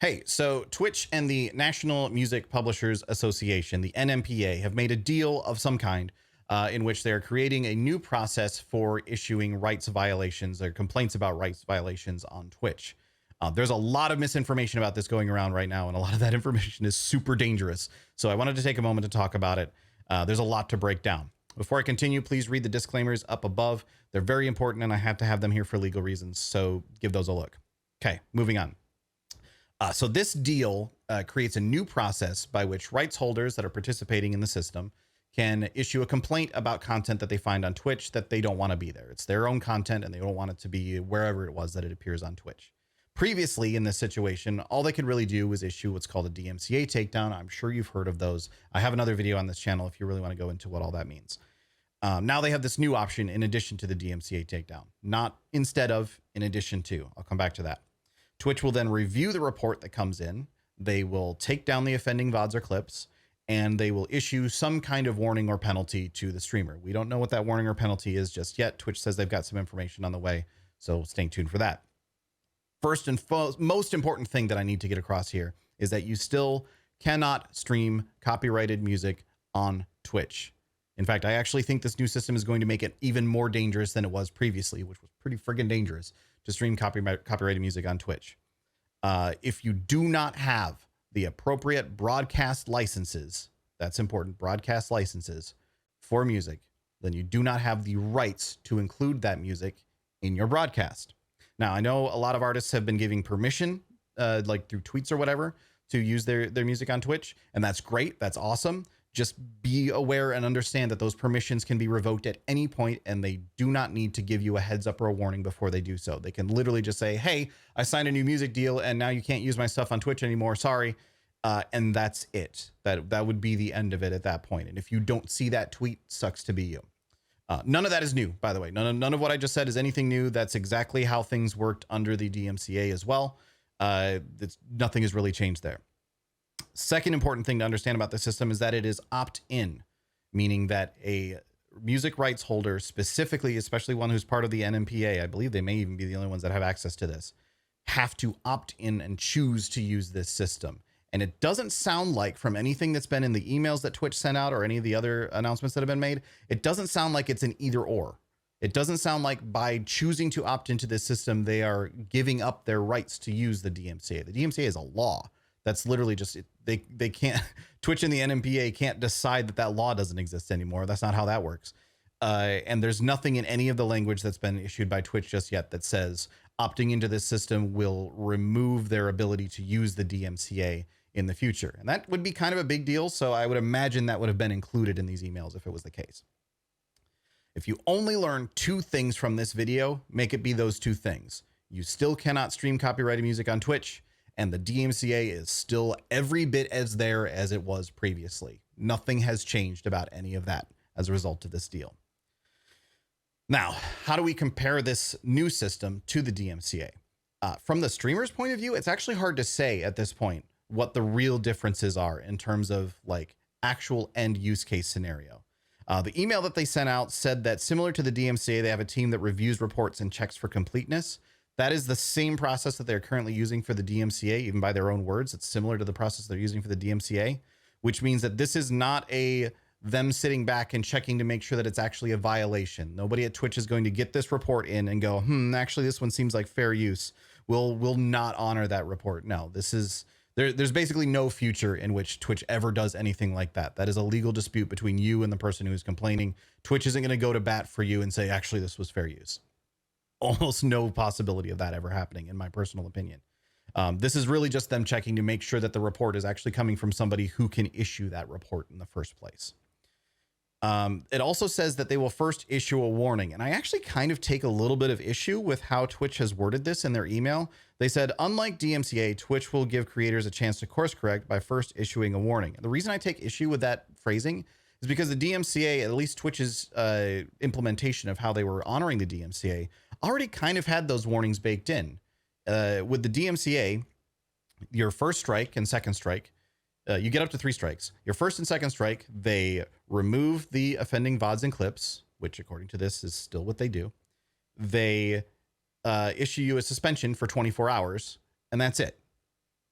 Hey, so Twitch and the National Music Publishers Association, the NMPA, have made a deal of some kind in which they're creating a new process for issuing rights violations or complaints about rights violations on Twitch. There's a lot of misinformation about this going around right now, and a lot of that information is super dangerous. So I wanted to take a moment to talk about it. There's a lot to break down. Before I continue, please read the disclaimers up above. They're very important, and I have to have them here for legal reasons, so give those a look. Okay, moving on. So this deal creates a new process by which rights holders that are participating in the system can issue a complaint about content that they find on Twitch that they don't want to be there. It's their own content and they don't want it to be wherever it was that it appears on Twitch. Previously, in this situation, all they could really do was issue what's called a DMCA takedown. I'm sure you've heard of those. I have another video on this channel if you really want to go into what all that means. Now they have this new option in addition to the DMCA takedown, not instead of, in addition to. I'll come back to that. Twitch will then review the report that comes in. They will take down the offending VODs or clips, and they will issue some kind of warning or penalty to the streamer. We don't know what that warning or penalty is just yet. Twitch says they've got some information on the way, so stay tuned for that. First and most important thing that I need to get across here is that you still cannot stream copyrighted music on Twitch. In fact, I actually think this new system is going to make it even more dangerous than it was previously, which was pretty friggin' dangerous to stream copyrighted music on Twitch. If you do not have the appropriate broadcast licenses, that's important, broadcast licenses for music, then you do not have the rights to include that music in your broadcast. Now, I know a lot of artists have been giving permission, like through tweets or whatever, to use their music on Twitch, and that's great. That's awesome. Just be aware and understand that those permissions can be revoked at any point, and they do not need to give you a heads up or a warning before they do so. They can literally just say, hey, I signed a new music deal and now you can't use my stuff on Twitch anymore. Sorry. And that's it. That would be the end of it at that point. And if you don't see that tweet, sucks to be you. None of that is new, by the way. None of what I just said is anything new. That's exactly how things worked under the DMCA as well. Nothing has really changed there. Second important thing to understand about the system is that it is opt-in, meaning that a music rights holder, specifically, especially one who's part of the NMPA, I believe they may even be the only ones that have access to this, have to opt in and choose to use this system. And it doesn't sound like, from anything that's been in the emails that Twitch sent out or any of the other announcements that have been made, it doesn't sound like it's an either or. It doesn't sound like by choosing to opt into this system, they are giving up their rights to use the DMCA. The DMCA is a law. That's literally just, they can't, Twitch and the NMPA can't decide that law doesn't exist anymore. That's not how that works. And there's nothing in any of the language that's been issued by Twitch just yet that says opting into this system will remove their ability to use the DMCA in the future. And that would be kind of a big deal. So I would imagine that would have been included in these emails if it was the case. If you only learn two things from this video, make it be those two things. You still cannot stream copyrighted music on Twitch, and the DMCA is still every bit as there as it was previously. Nothing has changed about any of that as a result of this deal. Now, how do we compare this new system to the DMCA? From the streamer's point of view, it's actually hard to say at this point what the real differences are in terms of like actual end use case scenario. The email that they sent out said that similar to the DMCA, they have a team that reviews reports and checks for completeness. That is the same process that they're currently using for the DMCA, even by their own words. It's similar to the process they're using for the DMCA, which means that this is not them sitting back and checking to make sure that it's actually a violation. Nobody at Twitch is going to get this report in and go, actually, this one seems like fair use. We'll not honor that report. No, there's basically no future in which Twitch ever does anything like that. That is a legal dispute between you and the person who is complaining. Twitch isn't going to go to bat for you and say, actually, this was fair use. Almost no possibility of that ever happening, in my personal opinion. This is really just them checking to make sure that the report is actually coming from somebody who can issue that report in the first place. It also says that they will first issue a warning. And I actually kind of take a little bit of issue with how Twitch has worded this in their email. They said, unlike DMCA, Twitch will give creators a chance to course correct by first issuing a warning. And the reason I take issue with that phrasing is because the DMCA, at least Twitch's implementation of how they were honoring the DMCA, already kind of had those warnings baked in. With the DMCA, your first strike and second strike, you get up to 3 strikes. Your first and second strike, they remove the offending VODs and clips, which according to this is still what they do. They issue you a suspension for 24 hours, and that's it.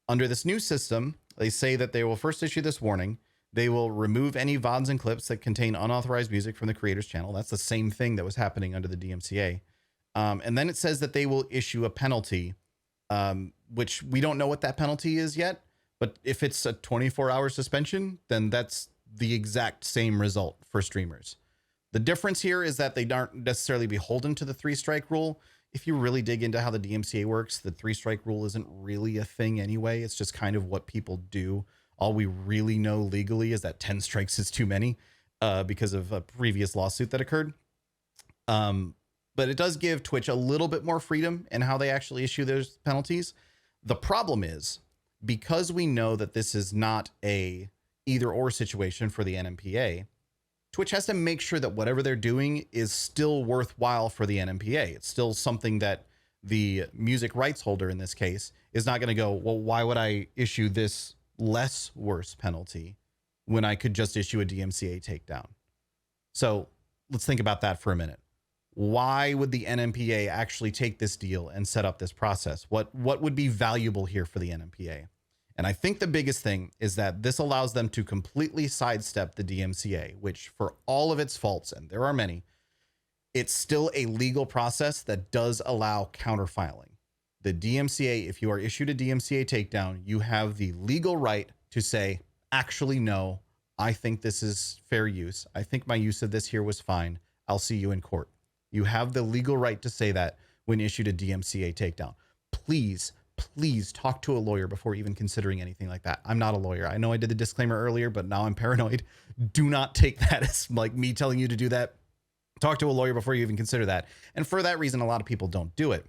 Under this new system, they say that they will first issue this warning. They will remove any VODs and clips that contain unauthorized music from the creator's channel. That's the same thing that was happening under the DMCA. And then it says that they will issue a penalty, which we don't know what that penalty is yet. But if it's a 24-hour suspension, then that's the exact same result for streamers. The difference here is that they aren't necessarily beholden to the 3-strike rule. If you really dig into how the DMCA works, the 3-strike rule isn't really a thing anyway. It's just kind of what people do. All we really know legally is that 10 strikes is too many because of a previous lawsuit that occurred. But it does give Twitch a little bit more freedom in how they actually issue those penalties. The problem is, because we know that this is not a either or situation for the NMPA, Twitch has to make sure that whatever they're doing is still worthwhile for the NMPA. It's still something that the music rights holder in this case is not going to go, well, why would I issue this less worse penalty when I could just issue a DMCA takedown? So let's think about that for a minute. Why would the NMPA actually take this deal and set up this process? What would be valuable here for the NMPA? And I think the biggest thing is that this allows them to completely sidestep the DMCA, which for all of its faults, and there are many, it's still a legal process that does allow counterfiling. The DMCA, if you are issued a DMCA takedown, you have the legal right to say, actually, no, I think this is fair use. I think my use of this here was fine. I'll see you in court. You have the legal right to say that when issued a DMCA takedown. Please talk to a lawyer before even considering anything like that. I'm not a lawyer. I know I did the disclaimer earlier, but now I'm paranoid. Do not take that as like me telling you to do that. Talk to a lawyer before you even consider that. And for that reason, a lot of people don't do it.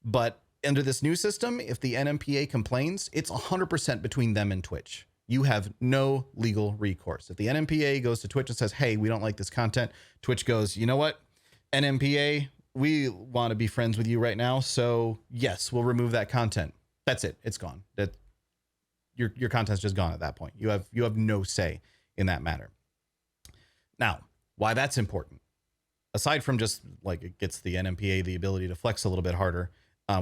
But under this new system, if the NMPA complains, it's 100% between them and Twitch. You have no legal recourse. If the NMPA goes to Twitch and says, hey, we don't like this content, Twitch goes, you know what? NMPA, we want to be friends with you right now. So yes, we'll remove that content. That's it. It's gone. That your content's just gone at that point. You have no say in that matter. Now, why that's important, aside from just like it gets the NMPA the ability to flex a little bit harder,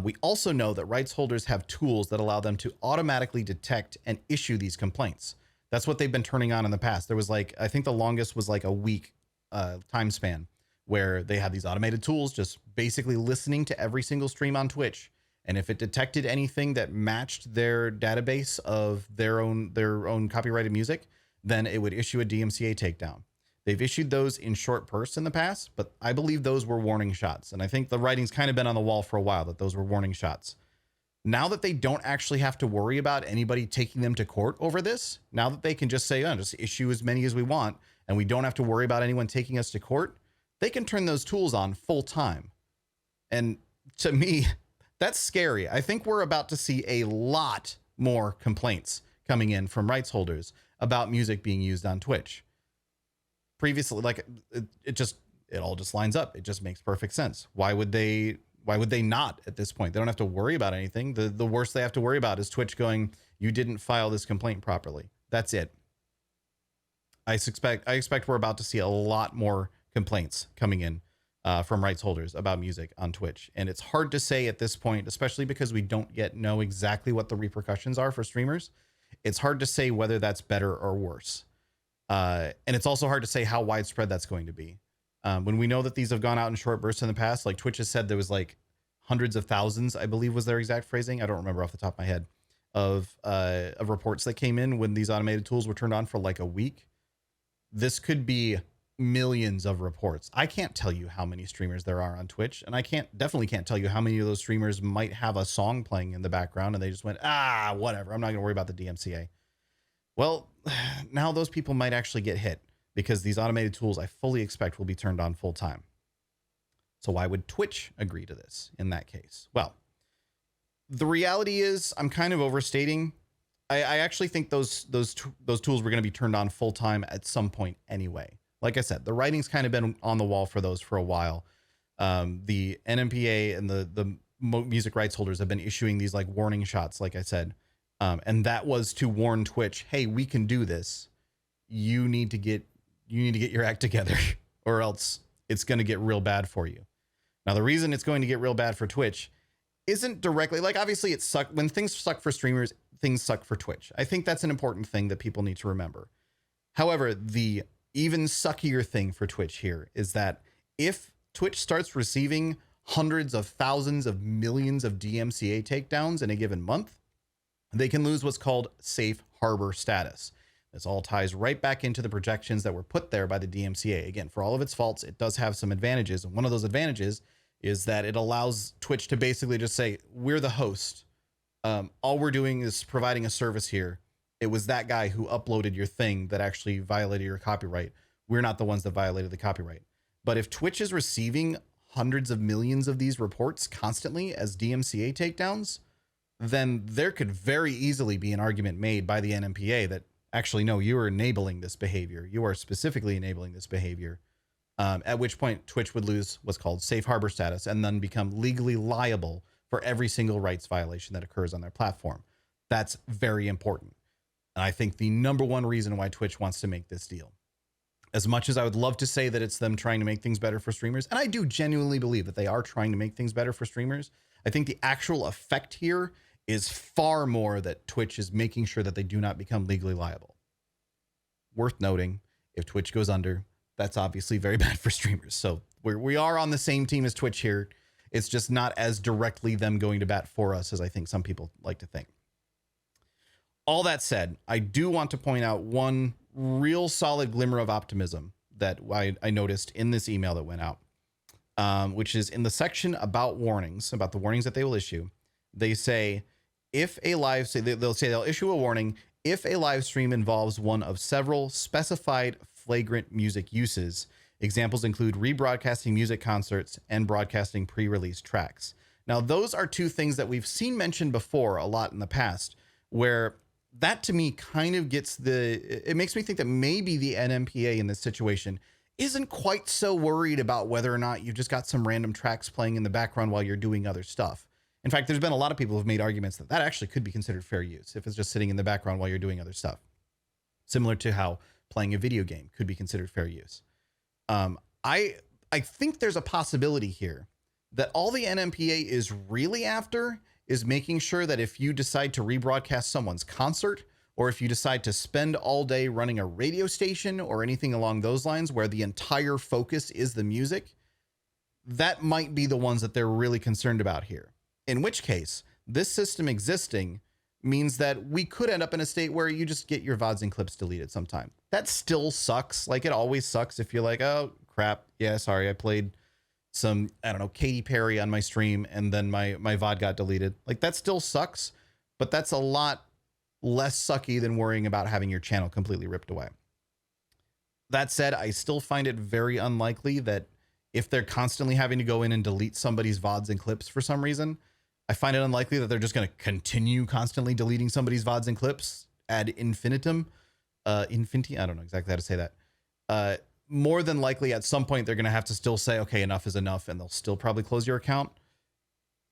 we also know that rights holders have tools that allow them to automatically detect and issue these complaints. That's what they've been turning on in the past. There was like, I think the longest was like a week time span where they had these automated tools just basically listening to every single stream on Twitch. And if it detected anything that matched their database of their own copyrighted music, then it would issue a DMCA takedown. They've issued those in short bursts in the past, but I believe those were warning shots. And I think the writing's kind of been on the wall for a while that those were warning shots. Now that they don't actually have to worry about anybody taking them to court over this, now that they can just say, oh, just issue as many as we want, and we don't have to worry about anyone taking us to court, they can turn those tools on full time. And to me, that's scary. I think we're about to see a lot more complaints coming in from rights holders about music being used on Twitch. Previously, like it all just lines up. It just makes perfect sense. Why would they not at this point? They don't have to worry about anything. The worst they have to worry about is Twitch going, you didn't file this complaint properly. That's it. I expect we're about to see a lot more complaints coming in from rights holders about music on Twitch. And it's hard to say at this point, especially because we don't yet know exactly what the repercussions are for streamers. It's hard to say whether that's better or worse. And it's also hard to say how widespread that's going to be. When we know that these have gone out in short bursts in the past, like Twitch has said there was like hundreds of thousands, I believe was their exact phrasing. I don't remember off the top of my head of reports that came in when these automated tools were turned on for like a week. This could be millions of reports. I can't tell you how many streamers there are on Twitch, and I definitely can't tell you how many of those streamers might have a song playing in the background and they just went, whatever, I'm not going to worry about the DMCA. Well, now those people might actually get hit because these automated tools I fully expect will be turned on full time. So why would Twitch agree to this in that case? Well, the reality is I'm kind of overstating. I actually think those tools were going to be turned on full time at some point anyway. Like I said, the writing's kind of been on the wall for those for a while. The NMPA and the music rights holders have been issuing these like warning shots, like I said. And that was to warn Twitch, hey, we can do this. You need to get your act together or else it's going to get real bad for you. Now, the reason it's going to get real bad for Twitch isn't directly like, obviously it suck when things suck for streamers, things suck for Twitch. I think that's an important thing that people need to remember. However, the even suckier thing for Twitch here is that if Twitch starts receiving hundreds of thousands of millions of DMCA takedowns in a given month, they can lose what's called safe harbor status. This all ties right back into the projections that were put there by the DMCA. Again, for all of its faults, it does have some advantages. And one of those advantages is that it allows Twitch to basically just say, we're the host. All we're doing is providing a service here. It was that guy who uploaded your thing that actually violated your copyright. We're not the ones that violated the copyright. But if Twitch is receiving hundreds of millions of these reports constantly as DMCA takedowns, then there could very easily be an argument made by the NMPA that actually, no, you are enabling this behavior. You are specifically enabling this behavior. At which point Twitch would lose what's called safe harbor status and then become legally liable for every single rights violation that occurs on their platform. That's very important. And I think the number one reason why Twitch wants to make this deal. As much as I would love to say that it's them trying to make things better for streamers, and I do genuinely believe that they are trying to make things better for streamers, I think the actual effect here is far more that Twitch is making sure that they do not become legally liable. Worth noting, if Twitch goes under, that's obviously very bad for streamers. So we are on the same team as Twitch here. It's just not as directly them going to bat for us as I think some people like to think. All that said, I do want to point out one real solid glimmer of optimism that I noticed in this email that went out, which is in the section about warnings, about the warnings that they will issue. They say, they'll issue a warning if a live stream involves one of several specified flagrant music uses. Examples include rebroadcasting music concerts and broadcasting pre-release tracks. Now, those are two things that we've seen mentioned before a lot in the past, where that to me kind of it makes me think that maybe the NMPA in this situation isn't quite so worried about whether or not you've just got some random tracks playing in the background while you're doing other stuff. In fact, there's been a lot of people who've made arguments that actually could be considered fair use if it's just sitting in the background while you're doing other stuff. Similar to how playing a video game could be considered fair use. I think there's a possibility here that all the NMPA is really after is making sure that if you decide to rebroadcast someone's concert, or if you decide to spend all day running a radio station or anything along those lines where the entire focus is the music, that might be the ones that they're really concerned about here. In which case, this system existing means that we could end up in a state where you just get your VODs and clips deleted sometime. That still sucks. Like, it always sucks if you're like, oh crap, yeah, sorry, I played some, I don't know, Katy Perry on my stream and then my VOD got deleted. Like, that still sucks, but that's a lot less sucky than worrying about having your channel completely ripped away. That said, I still find it very unlikely that if they're constantly having to go in and delete somebody's VODs and clips for some reason, I find it unlikely that they're just going to continue constantly deleting somebody's VODs and clips ad infinitum. I don't know exactly how to say that. More than likely, at some point, they're going to have to still say, okay, enough is enough, and they'll still probably close your account.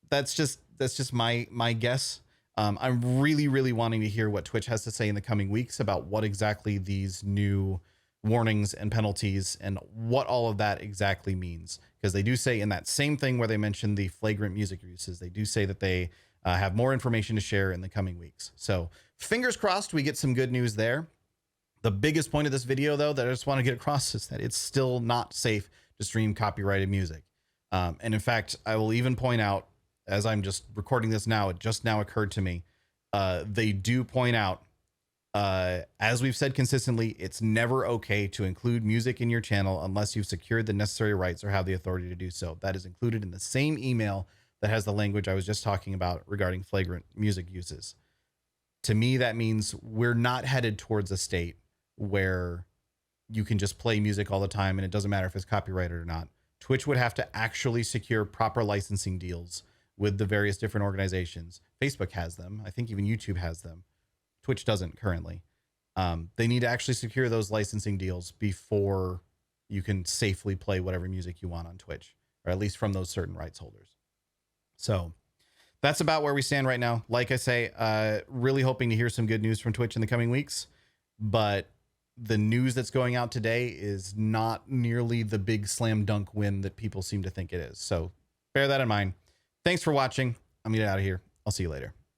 That's just my guess. I'm really, really wanting to hear what Twitch has to say in the coming weeks about what exactly these new warnings and penalties and what all of that exactly means. Because they do say in that same thing where they mentioned the flagrant music uses, they do say that they have more information to share in the coming weeks. So fingers crossed we get some good news there. The biggest point of this video, though, that I just want to get across is that it's still not safe to stream copyrighted music. And in fact, I will even point out, as I'm just recording this now, it just now occurred to me, they do point out, as we've said consistently, it's never okay to include music in your channel unless you've secured the necessary rights or have the authority to do so. That is included in the same email that has the language I was just talking about regarding flagrant music uses. To me, that means we're not headed towards a state where you can just play music all the time and it doesn't matter if it's copyrighted or not. Twitch would have to actually secure proper licensing deals with the various different organizations. Facebook has them. I think even YouTube has them. Twitch doesn't currently. They need to actually secure those licensing deals before you can safely play whatever music you want on Twitch, or at least from those certain rights holders. So that's about where we stand right now. Like I say, really hoping to hear some good news from Twitch in the coming weeks, but the news that's going out today is not nearly the big slam dunk win that people seem to think it is. So bear that in mind. Thanks for watching. I'm gonna get out of here. I'll see you later.